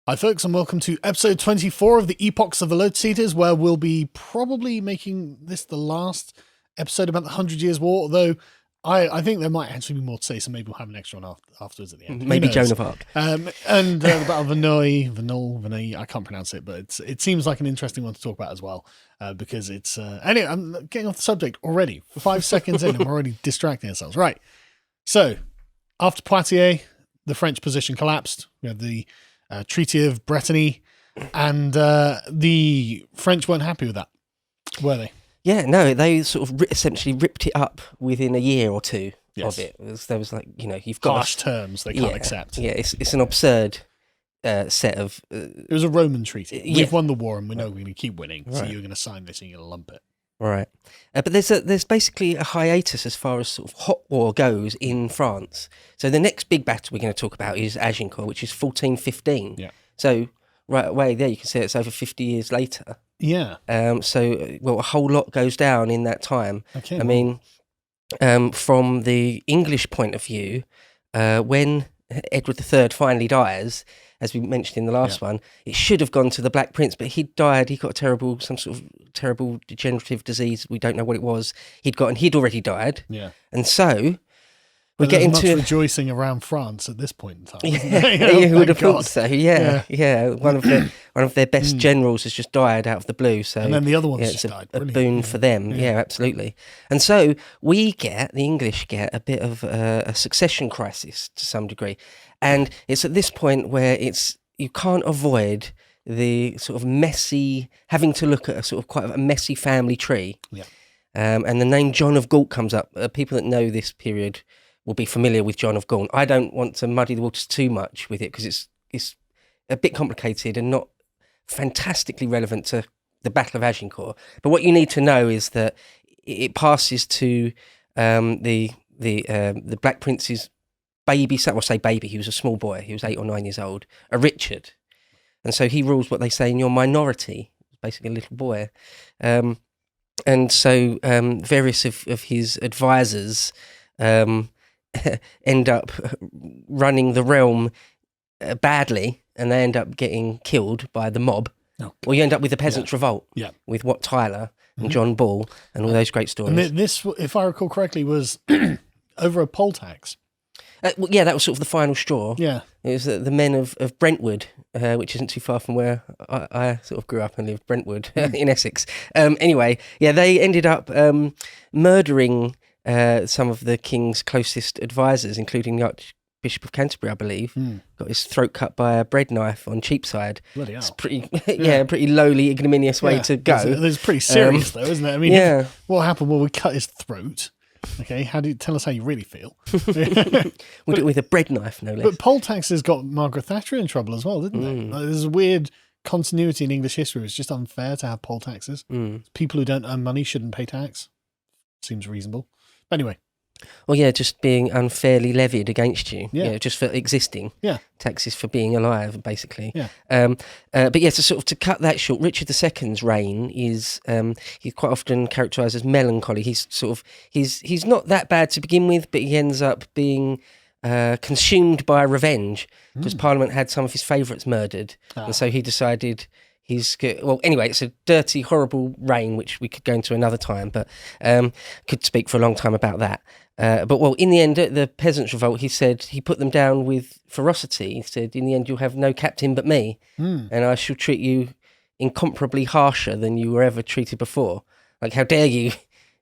Hi folks, and welcome to episode 24 of the Epochs of the Lotus Eaters, where we'll be probably making this the last episode about the 100 Years' War, although I think there might actually be more to say, so maybe we'll have an extra one afterwards at the end. Maybe Joan of Arc. And the Battle of Vinoy, I can't pronounce it, but it seems like an interesting one to talk about as well, because it's... anyway, I'm getting off the subject already. 5 seconds in, and we're already distracting ourselves. Right, so after Poitiers, the French position collapsed. We had the Treaty of Brittany, and the French weren't happy with that, were they? Yeah, no, they sort of essentially ripped it up within a year or two Yes. of it. There was like, you've got Harsh terms they can't accept. Yeah, it's an absurd set of... It was a Roman treaty. Yeah. We've won the war, and we know we're going to keep winning, so Right. you're going to sign this and you're going to lump it. Right. But there's basically a hiatus as far as sort of hot war goes in France. So the next big battle we're going to talk about is Agincourt, which is 1415. Yeah. So right away there you can see it's over 50 years later. Yeah. So a whole lot goes down in that time. Okay. I mean, from the English point of view, when Edward III finally dies, as we mentioned in the last one, it should have gone to the Black Prince, but he died. He got some sort of terrible degenerative disease. We don't know what it was. He'd already died. Yeah. And so we But get there's into much rejoicing around France at this point in time. Yeah, you would have thought so. Yeah. One of their best Mm. generals has just died out of the blue. So And then the other ones it's just died. a Brilliant. boon Yeah. for them. Yeah, absolutely. And so the English get a bit of a succession crisis to some degree, and it's at this point where you can't avoid the sort of messy, having to look at a sort of quite a messy family tree. Yeah. And the name John of Gaunt comes up. People that know this period will be familiar with John of Gaunt. I don't want to muddy the waters too much with it because it's a bit complicated and not fantastically relevant to the Battle of Agincourt. But what you need to know is that it passes to the Black Prince's baby son. Well, I say baby, he was a small boy. He was 8 or 9 years old, a Richard. And so he rules what they say in your minority, basically a little boy. And so various of his advisors end up running the realm badly, and they end up getting killed by the mob. Oh. Or you end up with the Peasants' Revolt, with Wat Tyler and John Ball and all those great stories. And this, if I recall correctly, was over a poll tax. That was sort of the final straw. Yeah. It was the men of Brentwood, which isn't too far from where I sort of grew up and lived, Brentwood, in Essex. Anyway, they ended up murdering some of the king's closest advisors, including the Archbishop of Canterbury, I believe. Got his throat cut by a bread knife on Cheapside. Bloody hell. It's pretty, pretty lowly, ignominious way to go. It's pretty serious, though, isn't it? I mean, Yeah. what happened? Well, we cut his throat. Okay, tell us how you really feel. We'll do it with a bread knife, no less. But poll taxes got Margaret Thatcher in trouble as well, didn't they? Like, there's a weird continuity in English history. It's just unfair to have poll taxes. People who don't earn money shouldn't pay tax. Seems reasonable. But anyway. Well, just being unfairly levied against you. Yeah. Just for existing. Yeah. Taxes for being alive, basically. Yeah. But to cut that short, Richard II's reign is he's quite often characterised as melancholy. He's not that bad to begin with, but he ends up being consumed by revenge because Parliament had some of his favourites murdered, and so he decided. It's a dirty, horrible reign, which we could go into another time, but could speak for a long time about that. In the end, the Peasants' Revolt, he said he put them down with ferocity. He said, in the end, you'll have no captain but me, and I shall treat you incomparably harsher than you were ever treated before. Like, how dare you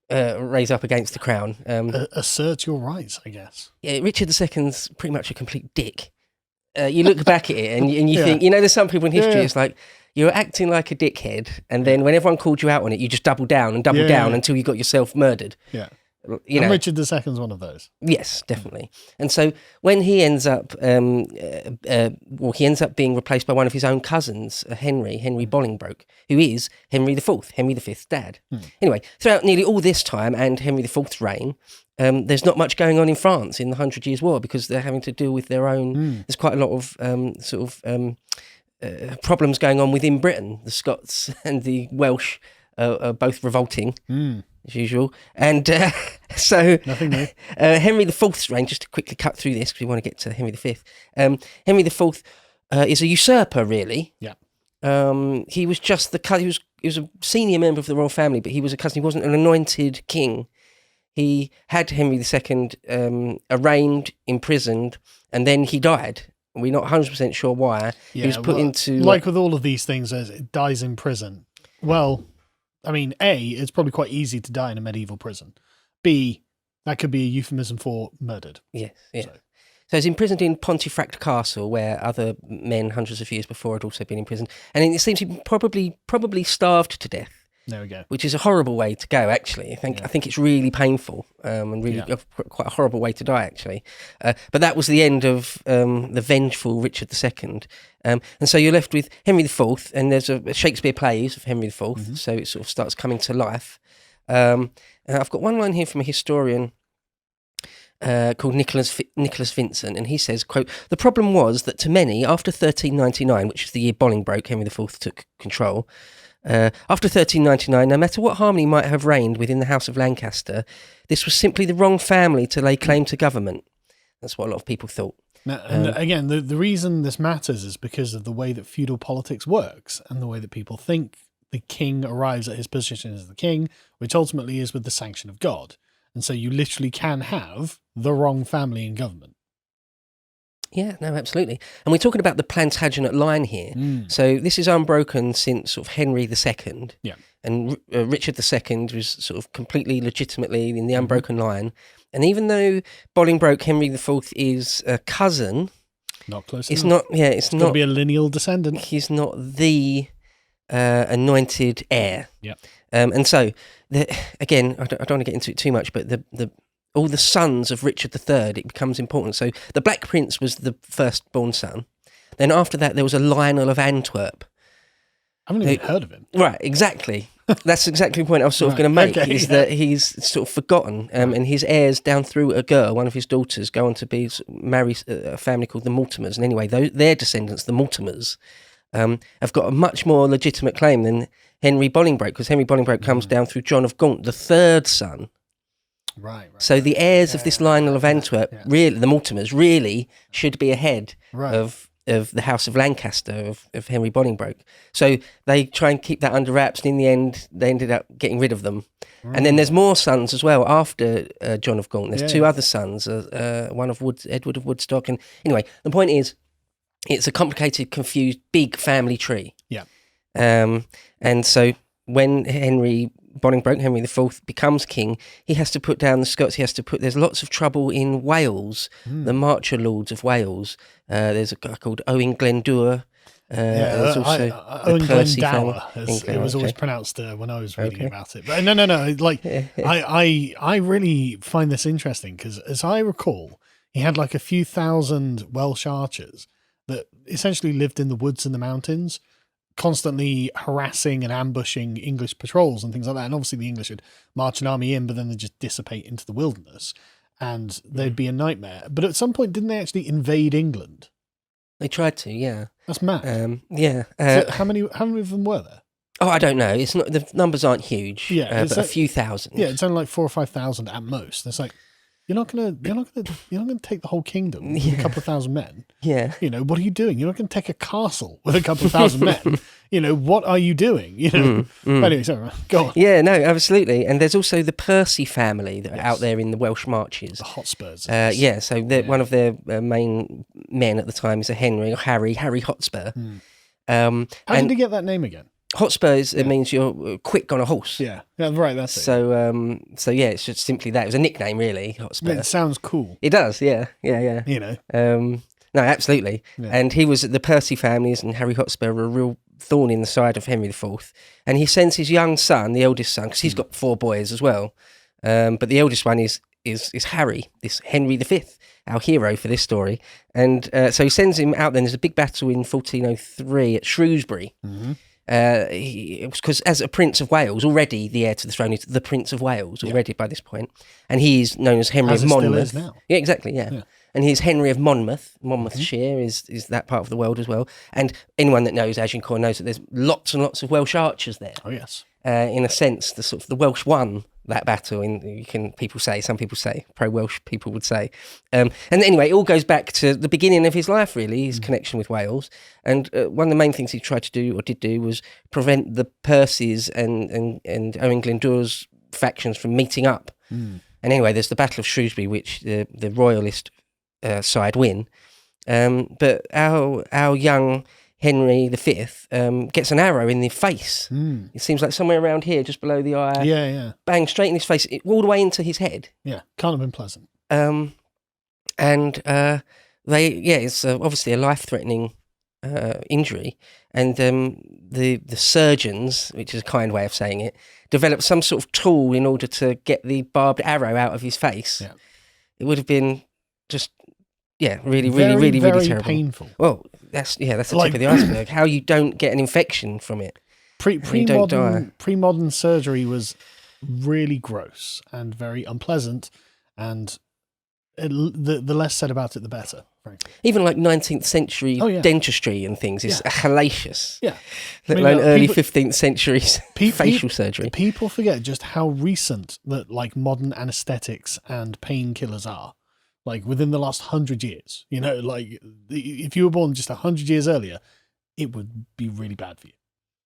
raise up against the crown? Assert your rights, I guess. Yeah, Richard II's pretty much a complete dick. You look back at it and you think, there's some people in history, it's like, you're acting like a dickhead, and then when everyone called you out on it, you just double down until you got yourself murdered. Yeah. And Richard II's one of those. Yes, definitely. And so when he ends up, being replaced by one of his own cousins, Henry Bolingbroke, who is Henry IV, Henry V's dad. Anyway, throughout nearly all this time and Henry IV's reign, there's not much going on in France in the 100 Years' War because they're having to deal with their own. There's quite a lot of problems going on within Britain. The Scots and the Welsh are both revolting, as usual. And so Nothing new. Henry IV's reign, just to quickly cut through this because we want to get to Henry V. Henry IV is a usurper, really. Yeah. He was just he was a senior member of the royal family, but he was a cousin. He wasn't an anointed king. He had Henry II arraigned, imprisoned, and then he died. We're not 100% sure why. Yeah, he was put into... Like with all of these things, it dies in prison. Well, I mean, A, it's probably quite easy to die in a medieval prison. B, that could be a euphemism for murdered. Yes, yeah. So he's imprisoned in Pontefract Castle, where other men hundreds of years before had also been imprisoned. And it seems he probably starved to death. There we go. Which is a horrible way to go, actually. I think it's really painful and really quite a horrible way to die, actually. But that was the end of the vengeful Richard II. And so you're left with Henry IV, and there's a Shakespeare plays of Henry IV, so it sort of starts coming to life. I've got one line here from a historian called Nicholas Vincent, and he says, quote, "The problem was that to many, after 1399, which is the year Bolingbroke, Henry IV took control, after 1399, no matter what harmony might have reigned within the House of Lancaster, this was simply the wrong family to lay claim to government." That's what a lot of people thought. Now, and again, the reason this matters is because of the way that feudal politics works and the way that people think the king arrives at his position as the king, which ultimately is with the sanction of God. And so you literally can have the wrong family in government. Yeah, no, absolutely. And we're talking about the Plantagenet line here. So this is unbroken since sort of Henry II. Yeah. And Richard II was sort of completely legitimately in the unbroken line. And even though Bolingbroke, Henry IV is a cousin... Not close it's enough. Not, yeah, it's not... got to be a lineal descendant. He's not the anointed heir. Yeah. And so, again, I don't want to get into it too much, but all the sons of Richard III, it becomes important. So the Black Prince was the firstborn son. Then after that, there was a Lionel of Antwerp. I haven't even heard of him. Right, exactly. That's exactly the point I was sort of going to make, that he's sort of forgotten. And his heirs down through a girl, one of his daughters, go on to marry a family called the Mortimers. And anyway, their descendants, the Mortimers, have got a much more legitimate claim than Henry Bolingbroke, because Henry Bolingbroke comes down through John of Gaunt, the third son. Right. So the heirs of this Lionel of Antwerp, really, the Mortimers, really should be ahead of the House of Lancaster, of Henry Bolingbroke. So they try and keep that under wraps, and in the end, they ended up getting rid of them. And then there's more sons as well after John of Gaunt. There's two other sons, one of Edward of Woodstock. And anyway, the point is, it's a complicated, confused, big family tree. Yeah. And so when Henry Bolingbroke, Henry IV, becomes king, he has to put down the Scots. There's lots of trouble in Wales, the Marcher Lords of Wales. There's a guy called Owen Glendower. There's also Owen the Percy Glendower, family. it was always pronounced when I was reading about it. But no. Like, I really find this interesting because, as I recall, he had like a few thousand Welsh archers that essentially lived in the woods and the mountains, constantly harassing and ambushing English patrols and things like that. And obviously the English would march an army in, but then they'd just dissipate into the wilderness and they'd be a nightmare. But at some point, didn't they actually invade England? They tried to, yeah. That's mad. Yeah. So how many of them were there? Oh, I don't know. It's not, the numbers aren't huge. Yeah, but a few thousand. Yeah, it's only like 4,000 or 5,000 at most. It's like, you're not gonna take the whole kingdom with a couple of thousand men. Yeah. You know, what are you doing? You're not gonna take a castle with a couple of thousand men. You know, what are you doing? You know. But anyway, sorry, go on. Yeah, no, absolutely. And there's also the Percy family that are out there in the Welsh marches. The Hotspurs. So one of their main men at the time is Harry Hotspur. How did he get that name again? Hotspurs, it means you're quick on a horse. Yeah, right, that's it. So yeah, it's just simply that. It was a nickname, really, Hotspur. It sounds cool. It does, yeah. You know. No, absolutely. Yeah. And he was, the Percy families and Harry Hotspur were a real thorn in the side of Henry IV. And he sends his young son, the eldest son, because he's got 4 boys as well. But the eldest one is Harry, this Henry V, our hero for this story. And so he sends him out. Then there's a big battle in 1403 at Shrewsbury. It was because, as a Prince of Wales, already the heir to the throne is the Prince of Wales already by this point, and he is known as Henry of Monmouth. Still is now. Yeah, exactly. Yeah. And he's Henry of Monmouth. Monmouthshire is that part of the world as well. And anyone that knows Agincourt knows that there's lots and lots of Welsh archers there. Oh yes. in a sense, the Welsh won that battle. Some people say, pro-Welsh people would say. And anyway, it all goes back to the beginning of his life, really, his connection with Wales. And one of the main things he tried to do, or did do, was prevent the Percys and Owain Glyndwr's factions from meeting up. And anyway, there's the Battle of Shrewsbury, which the royalist side win. But our young Henry V gets an arrow in the face. It seems like somewhere around here, just below the eye. Yeah. Bang, straight in his face, all the way into his head. Yeah, can't have been pleasant. It's obviously a life-threatening injury. And the surgeons, which is a kind way of saying it, developed some sort of tool in order to get the barbed arrow out of his face. Yeah. It would have been just... Yeah, really terrible. Painful. Well, that's the tip of the iceberg. How you don't get an infection from it. Pre-modern surgery was really gross and very unpleasant, and the less said about it, the better, frankly. Even like 19th century dentistry and things is hellacious. Yeah. Let alone early 15th century facial surgery. People forget just how recent that like modern anaesthetics and painkillers are. Like within the last 100 years, like if you were born just 100 years earlier, it would be really bad for you.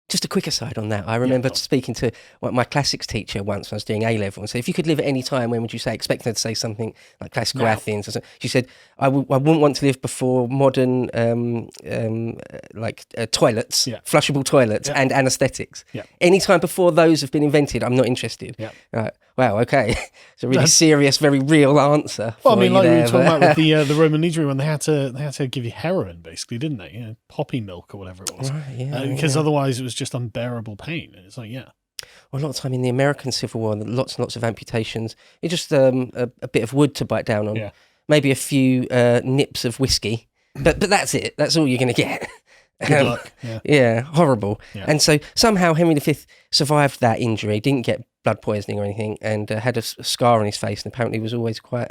Just a quick aside on that. I remember speaking to my classics teacher once when I was doing A-level and said, if you could live at any time, when would you say? Expecting her to say something like classical Athens. Or something. She said, I wouldn't want to live before modern toilets, flushable toilets and anaesthetics. Yeah. Any time before those have been invented, I'm not interested. Yeah. Right. Wow, okay. It's a really serious, very real answer. Well, I mean, like we were talking about with the Roman legionary when they had to give you heroin, basically, didn't they? Poppy milk or whatever it was. Right, because otherwise it was just unbearable pain. And it's like, Well, a lot of time in the American Civil War, lots and lots of amputations. It's just a bit of wood to bite down on. Yeah. Maybe a few nips of whiskey. But that's it. That's all you're going to get. Good luck. Yeah, horrible. Yeah. And so somehow Henry V survived that injury, didn't get blood poisoning or anything, and had a scar on his face, and apparently was always quite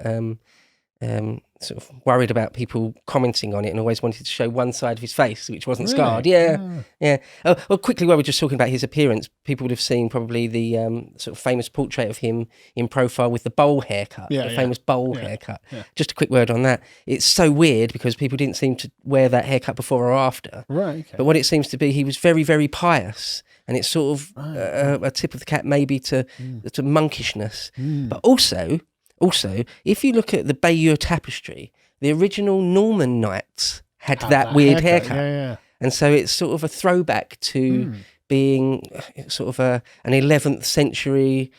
sort of worried about people commenting on it, and always wanted to show one side of his face, which wasn't scarred. Yeah. Well, quickly, while we're just talking about his appearance, people would have seen probably the sort of famous portrait of him in profile with the bowl haircut, famous bowl haircut. Yeah. Just a quick word on that. It's so weird because people didn't seem to wear that haircut before or after. Right. Okay. But what it seems to be, he was very, very pious. And it's sort of a tip of the cap maybe to monkishness. But also, if you look at the Bayeux tapestry, the original Norman knights had that weird haircut. Yeah. And so it's sort of a throwback to being sort of an 11th century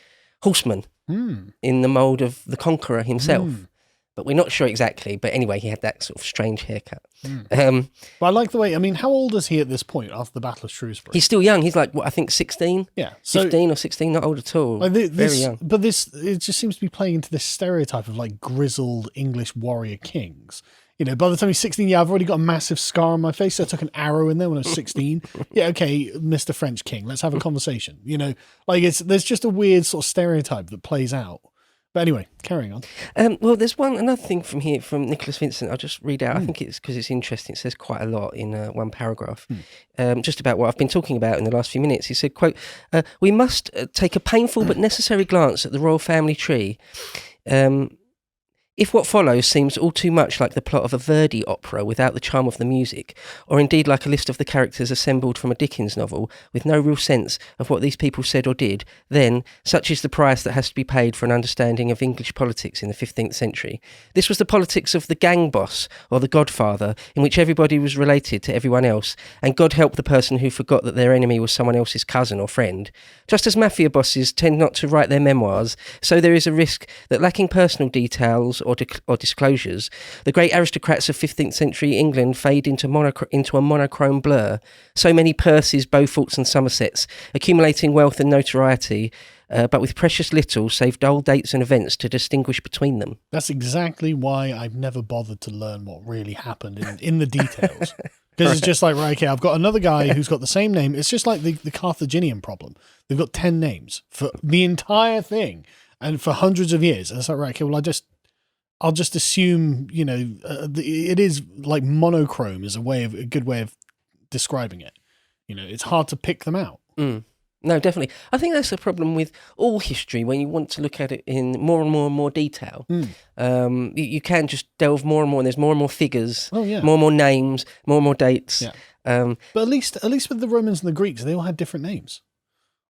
horseman in the mould of the conqueror himself. But we're not sure exactly. But anyway, he had that sort of strange haircut. But I like the way, I mean, how old is he at this point after the Battle of Shrewsbury? He's still young. He's like, I think 16? Yeah. 15 or 16, not old at all. Very young. But it just seems to be playing into this stereotype of like grizzled English warrior kings. By the time he's 16, I've already got a massive scar on my face. So I took an arrow in there when I was 16. Okay, Mr. French King, let's have a conversation. There's just a weird sort of stereotype that plays out. But anyway, carrying on. Well, there's another thing from here from Nicholas Vincent. I'll just read out. I think it's because it's interesting. It says quite a lot in one paragraph, just about what I've been talking about in the last few minutes. He said, quote, we must take a painful but necessary glance at the royal family tree. If what follows seems all too much like the plot of a Verdi opera without the charm of the music, or indeed like a list of the characters assembled from a Dickens novel with no real sense of what these people said or did, then such is the price that has to be paid for an understanding of English politics in the 15th century. This was the politics of the gang boss or the godfather, in which everybody was related to everyone else, and God help the person who forgot that their enemy was someone else's cousin or friend. Just as mafia bosses tend not to write their memoirs, so there is a risk that lacking personal details or disclosures, the great aristocrats of 15th century England fade into a monochrome blur. So many Percys, Beauforts and Somersets, accumulating wealth and notoriety, but with precious little save dull dates and events to distinguish between them. That's exactly why I've never bothered to learn what really happened in the details. Because it's just like, right, okay, I've got another guy who's got the same name. It's just like the Carthaginian problem. They've got 10 names for the entire thing and for hundreds of years. And it's like, right, okay, well, I'll just assume, it is like monochrome is a good way of describing it. It's hard to pick them out. No, definitely. I think that's the problem with all history when you want to look at it in more and more detail. You can just delve more and more, and there's more and more figures, Oh, yeah. more and more names, more and more dates. Yeah. Um, But at least with the Romans and the Greeks, they all had different names.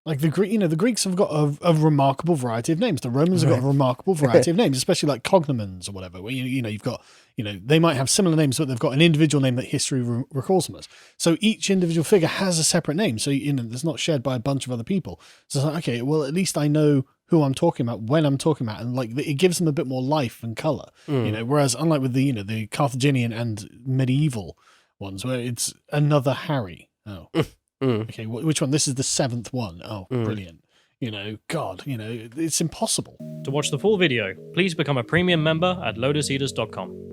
Like the Greeks have got a remarkable variety of names. The Romans have got a remarkable variety of names, especially like cognomens or whatever. Where you've got they might have similar names, but they've got an individual name that history recalls them as. So each individual figure has a separate name. So it's not shared by a bunch of other people. So it's like, okay, well at least I know who I'm talking about when I'm talking about, and like it gives them a bit more life and color. Whereas unlike with the Carthaginian and medieval ones, where it's another Harry. Oh. Okay, which one? This is the 7th one. Oh, brilliant. God, it's impossible. To watch the full video, please become a premium member at lotuseaters.com.